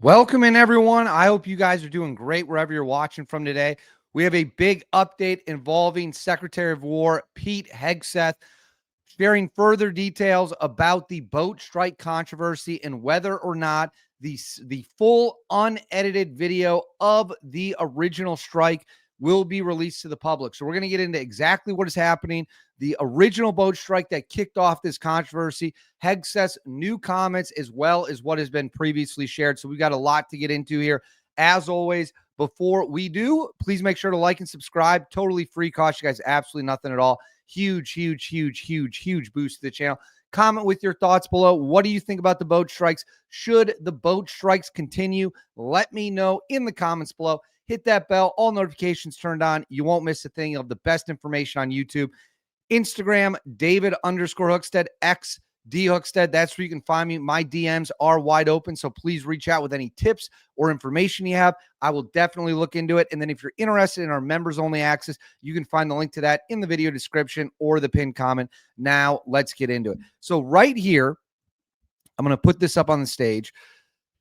Welcome in, everyone. I hope you guys are doing great wherever you're watching from today. We have a big update involving Secretary of War Pete Hegseth sharing further details about the boat strike controversy and whether or not the full unedited video of the original strike will be released to the public. So we're going to get into exactly what is happening, the original boat strike that kicked off this controversy, Hegseth's new comments, as well as what has been previously shared. So we got a lot to get into here. As always, before we do, please make sure to like and subscribe. Totally free, cost you guys absolutely nothing at all. Huge boost to the channel. Comment with your thoughts below. What do you think about the boat strikes? Should the boat strikes continue? Let me know in the comments below. Hit that bell, all notifications turned on. You won't miss a thing. You'll have the best information on YouTube. Instagram, David_Hookstead, X, D Hookstead. That's where you can find me. My DMs are wide open, so please reach out with any tips or information you have. I will definitely look into it. And then if you're interested in our members-only access, you can find the link to that in the video description or the pinned comment. Now, let's get into it. So right here, I'm going to put this up on the stage.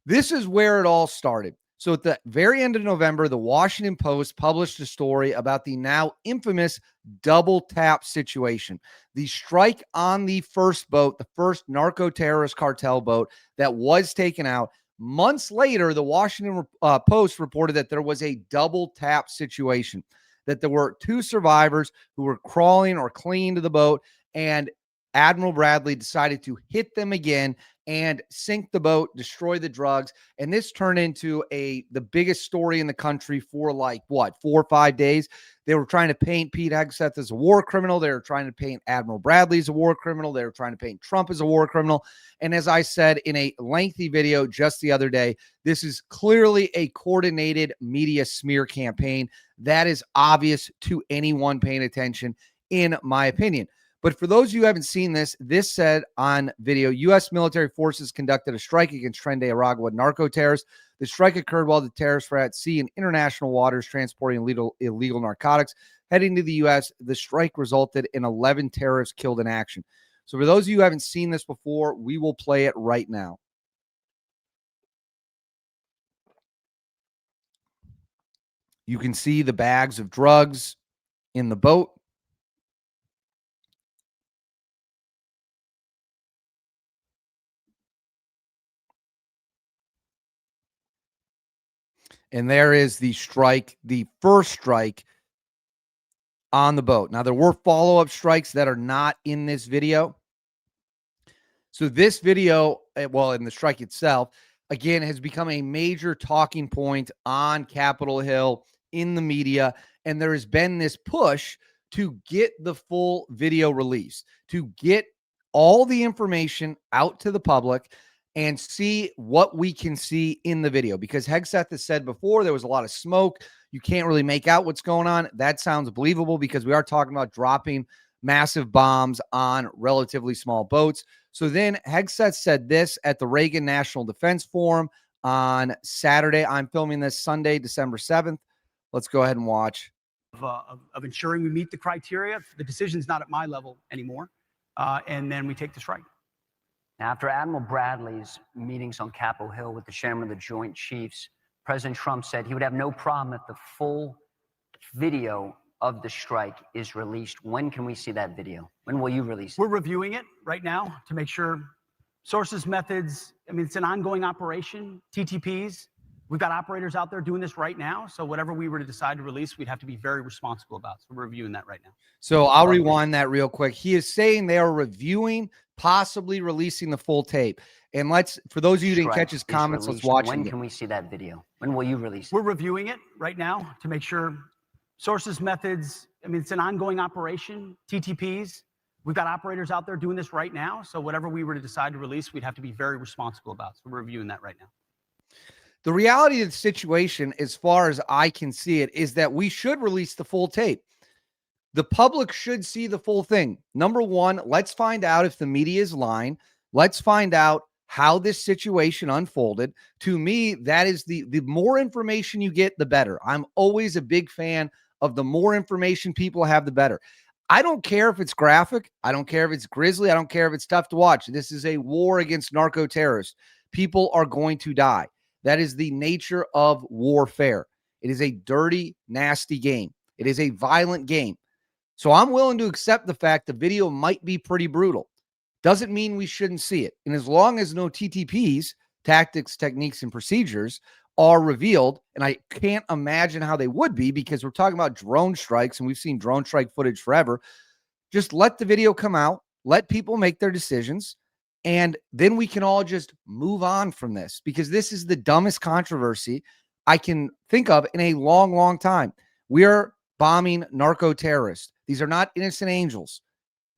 This is where it all started. So at the very end of November, the Washington Post published a story about the now infamous double tap situation. The strike on the first boat, the first narco-terrorist cartel boat that was taken out. Months later, the Washington Post reported that there was a double tap situation, that there were two survivors who were crawling or clinging to the boat, and Admiral Bradley decided to hit them again and sink the boat, destroy the drugs. And this turned into the biggest story in the country for 4 or 5 days. They were trying to paint Pete Hegseth as a war criminal. They were trying to paint Admiral Bradley as a war criminal. They were trying to paint Trump as a war criminal. And as I said in a lengthy video just the other day, this is clearly a coordinated media smear campaign. That is obvious to anyone paying attention, in my opinion. But for those of you who haven't seen this, this said on video, U.S. military forces conducted a strike against Tren de Aragua narco terrorists. The strike occurred while the terrorists were at sea in international waters transporting illegal narcotics. Heading to the U.S., the strike resulted in 11 terrorists killed in action. So for those of you who haven't seen this before, we will play it right now. You can see the bags of drugs in the boat. And there is the strike, the first strike on the boat. Now, there were follow-up strikes that are not in this video. So this video, well, in the strike itself, again, has become a major talking point on Capitol Hill, in the media. And there has been this push to get the full video released, to get all the information out to the public and see what we can see in the video. Because Hegseth has said before, there was a lot of smoke. You can't really make out what's going on. That sounds believable because we are talking about dropping massive bombs on relatively small boats. So then Hegseth said this at the Reagan National Defense Forum on Saturday. I'm filming this Sunday, December 7th. Let's go ahead and watch. Of ensuring we meet the criteria. The decision's not at my level anymore. And then we take the strike. After Admiral Bradley's meetings on Capitol Hill with the chairman of the Joint Chiefs, President Trump said he would have no problem if the full video of the strike is released. When can we see that video? When will you release it? We're reviewing it right now to make sure sources, methods. I mean, it's an ongoing operation, TTPs. We've got operators out there doing this right now. So whatever we were to decide to release, we'd have to be very responsible about. So we're reviewing that right now. So I'll rewind that real quick. He is saying they are reviewing, possibly releasing the full tape. And for those of you who didn't catch his comments, let's watch it. When can we see that video? When will you release it? We're reviewing it right now to make sure sources, methods. I mean, it's an ongoing operation, TTPs. We've got operators out there doing this right now. So whatever we were to decide to release, we'd have to be very responsible about. So we're reviewing that right now. The reality of the situation, as far as I can see it, is that we should release the full tape. The public should see the full thing. Number one, let's find out if the media is lying. Let's find out how this situation unfolded. To me, that is the more information you get, the better. I'm always a big fan of the more information people have, the better. I don't care if it's graphic. I don't care if it's grisly. I don't care if it's tough to watch. This is a war against narco terrorists. People are going to die. That is the nature of warfare. It is a dirty, nasty game. It is a violent game. So I'm willing to accept the fact the video might be pretty brutal. Doesn't mean we shouldn't see it. And as long as no TTPs, tactics, techniques, and procedures are revealed, and I can't imagine how they would be because we're talking about drone strikes and we've seen drone strike footage forever. Just let the video come out, let people make their decisions, and then we can all just move on from this because this is the dumbest controversy I can think of in a long, long time. We are bombing narco terrorists. These are not innocent angels.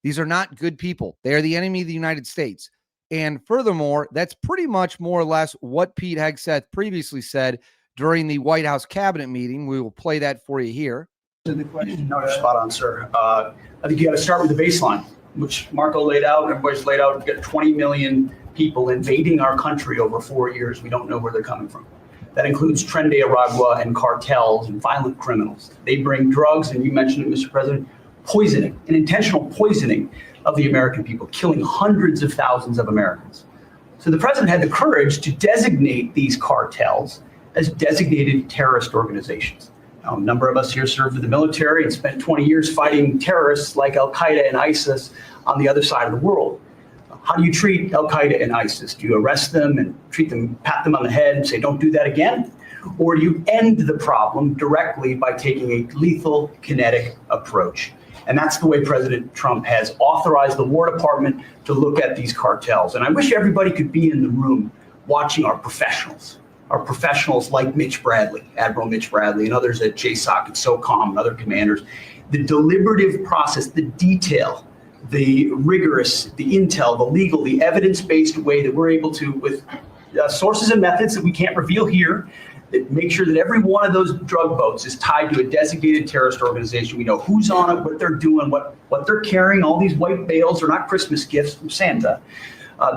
These are not good people. They are the enemy of the United States. And furthermore, that's pretty much more or less what Pete Hegseth previously said during the White House cabinet meeting. We will play that for you here. No, you're spot on, sir. I think you got to start with the baseline, which Marco laid out, everybody's laid out. We've got 20 million people invading our country over 4 years. We don't know where they're coming from. That includes Tren de Aragua and cartels and violent criminals. They bring drugs, and you mentioned it, Mr. President, poisoning, an intentional poisoning of the American people, killing hundreds of thousands of Americans. So the president had the courage to designate these cartels as designated terrorist organizations. Now, a number of us here served in the military and spent 20 years fighting terrorists like Al-Qaeda and ISIS on the other side of the world. How do you treat Al-Qaeda and ISIS? Do you arrest them and treat them, pat them on the head and say, don't do that again? Or do you end the problem directly by taking a lethal kinetic approach? And that's the way President Trump has authorized the War Department to look at these cartels. And I wish everybody could be in the room watching our professionals like Mitch Bradley, Admiral Mitch Bradley, and others at JSOC and SOCOM and other commanders. The deliberative process, the detail, the rigorous, the intel, the legal, the evidence-based way that we're able to, with sources and methods that we can't reveal here, that make sure that every one of those drug boats is tied to a designated terrorist organization. We know who's on it, what they're doing, what they're carrying. All these white bales are not Christmas gifts from Santa.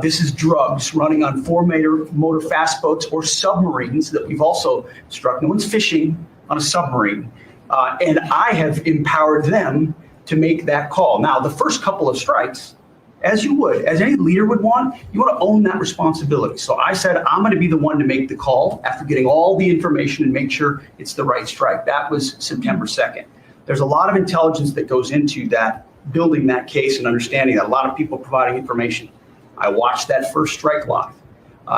This is drugs running on motor fast boats or submarines that we've also struck. No one's fishing on a submarine. And I have empowered them to make that call. Now, the first couple of strikes, as any leader would want, you want to own that responsibility. So I said, I'm going to be the one to make the call after getting all the information and make sure it's the right strike. That was September 2nd. There's a lot of intelligence that goes into that, building that case and understanding that, a lot of people providing information. I watched that first strike live.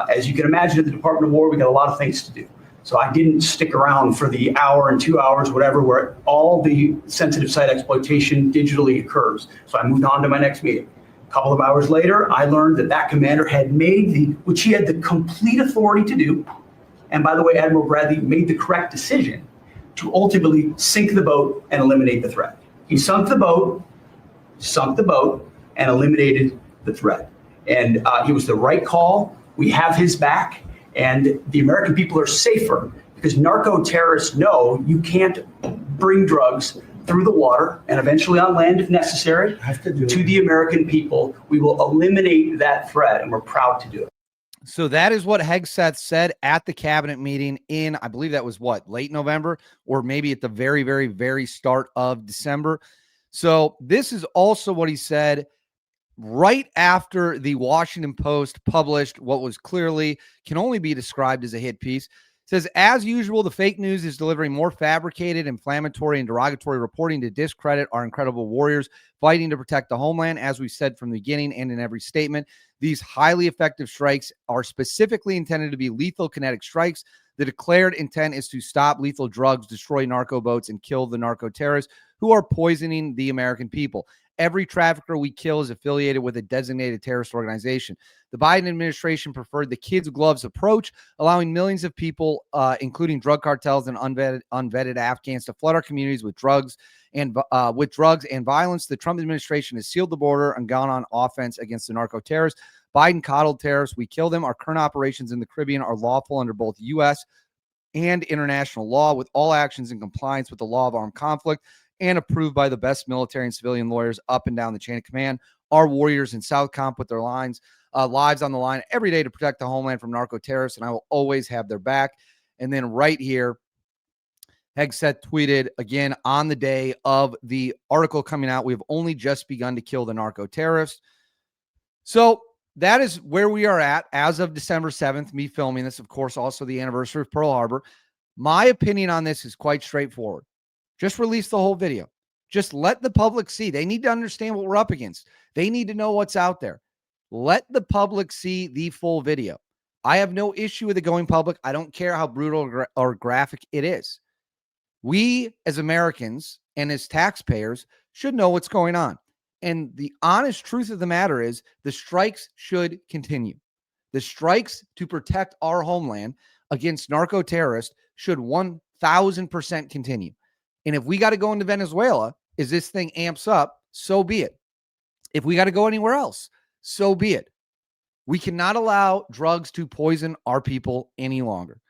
As you can imagine, at the Department of War, we got a lot of things to do. So I didn't stick around for the hour and 2 hours, whatever, where all the sensitive site exploitation digitally occurs. So I moved on to my next meeting. A couple of hours later, I learned that commander had made which he had the complete authority to do. And by the way, Admiral Bradley made the correct decision to ultimately sink the boat and eliminate the threat. He sunk the boat, and eliminated the threat. And it was the right call. We have his back, and the American people are safer because narco terrorists know you can't bring drugs through the water and eventually on land if necessary to the American people. We will eliminate that threat, and we're proud to do it. So that is what Hegseth said at the cabinet meeting in, I believe that was late November, or maybe at the very, very, very start of December. So this is also what he said right after the Washington Post published what was clearly can only be described as a hit piece. It says, as usual, the fake news is delivering more fabricated, inflammatory, and derogatory reporting to discredit our incredible warriors fighting to protect the homeland. As we said from the beginning and in every statement, these highly effective strikes are specifically intended to be lethal kinetic strikes. The declared intent is to stop lethal drugs, destroy narco boats, and kill the narco terrorists who are poisoning the American people. Every trafficker we kill is affiliated with a designated terrorist organization. The Biden administration preferred the kids' gloves approach, allowing millions of people, including drug cartels and unvetted Afghans, to flood our communities with drugs and violence. The Trump administration has sealed the border and gone on offense against the narco terrorists. Biden coddled terrorists. We kill them. Our current operations in the Caribbean are lawful under both U.S. and international law, with all actions in compliance with the law of armed conflict and approved by the best military and civilian lawyers up and down the chain of command. Our warriors in Southcom put their lives on the line every day to protect the homeland from narco terrorists, and I will always have their back. And then right here, Hegseth tweeted again on the day of the article coming out, we've only just begun to kill the narco terrorists. So that is where we are at as of December 7th, me filming this, of course, also the anniversary of Pearl Harbor. My opinion on this is quite straightforward. Just release the whole video. Just let the public see. They need to understand what we're up against. They need to know what's out there. Let the public see the full video. I have no issue with it going public. I don't care how brutal or graphic it is. We as Americans and as taxpayers should know what's going on. And the honest truth of the matter is the strikes should continue. The strikes to protect our homeland against narco terrorists should 1,000% continue. And if we got to go into Venezuela, as this thing amps up, so be it. If we got to go anywhere else, so be it. We cannot allow drugs to poison our people any longer.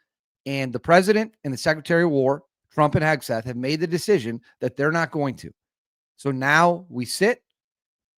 And the president and the Secretary of War, Trump and Hegseth, have made the decision that they're not going to. So now we sit,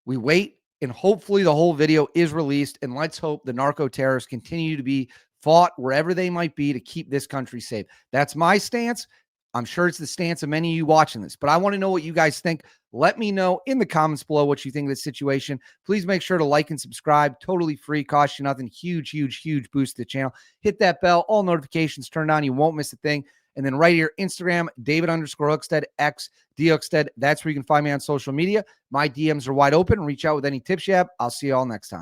we wait, and hopefully the whole video is released. And let's hope the narco terrorists continue to be fought wherever they might be to keep this country safe. That's my stance. I'm sure it's the stance of many of you watching this, but I want to know what you guys think. Let me know in the comments below what you think of this situation. Please make sure to like and subscribe. Totally free, cost you nothing. Huge, huge, huge boost to the channel. Hit that bell, all notifications turned on. You won't miss a thing. And then right here, Instagram, David_Hookstead, X, D Hookstead. That's where you can find me on social media. My DMs are wide open. Reach out with any tips you have. I'll see you all next time.